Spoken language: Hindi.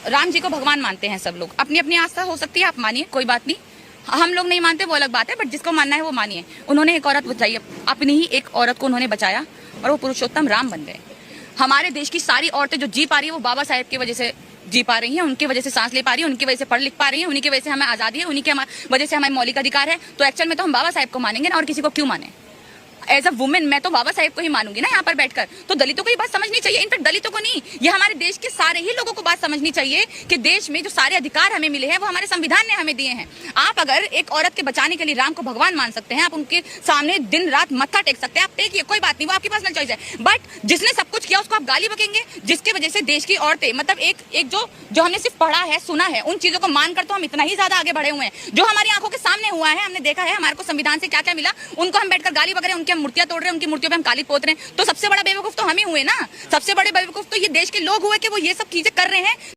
राम जी को भगवान मानते हैं सब लोग, अपनी अपनी आस्था हो सकती है, आप मानिए, कोई बात नहीं। हम लोग नहीं मानते वो अलग बात है, बट जिसको मानना है वो मानिए। उन्होंने एक औरत बचाई, अपनी ही एक औरत को उन्होंने बचाया और वो पुरुषोत्तम राम बन गए। हमारे देश की सारी औरतें जो जी पा रही है वो बाबा साहेब की वजह से जी पा रही हैं, उनकी वजह से सांस ले पा रही है, उनकी वजह से पढ़ लिख पा रही है, उन्हीं की वजह से हमें आजादी है, उन्हीं की वजह से हमें मौलिक अधिकार है। तो एक्चुअल में तो हम बाबा साहेब को मानेंगे ना, और किसी को क्यों माने। एज अ वुमेन मैं तो बाबा साहेब को ही मानूंगी ना यहाँ पर बैठकर। तो दलितों को ये बात समझनी चाहिए, इनफैक्ट दलितों को नहीं, ये हमारे देश के सारे ही लोगों को बात समझनी चाहिए कि देश में जो सारे अधिकार हमें मिले हैं वो हमारे संविधान ने हमें दिए हैं। आप अगर एक औरत के बचाने के लिए राम को भगवान मान सकते हैं, आप उनके सामने दिन रात मत्था टेक सकते हैं, आप टेकिए, कोई बात नहीं, वो आपकी पर्सनल चॉइस है। बट जिसने सब कुछ किया उसको आप गाली बकेंगे, जिसकी वजह से देश की औरतें, मतलब एक जो हमने सिर्फ पढ़ा है, सुना है, उन चीजों को मानकर तो हम इतना ही ज्यादा आगे बढ़े हुए हैं। जो हमारी आंखों के सामने हुआ है, हमने देखा है, हमारे को संविधान से क्या क्या मिला, उनको हम बैठकर गाली बक रहे हैं, उनकी हम मूर्तियां तोड़ रहे हैं, उनकी मूर्तियों पे हम काली पोत रहे हैं। तो सबसे बड़ा बेवकूफ तो हम ही हुए ना, सबसे बड़े बेवकूफ तो ये देश के लोग हुए कि वो ये सब चीजें कर रहे हैं।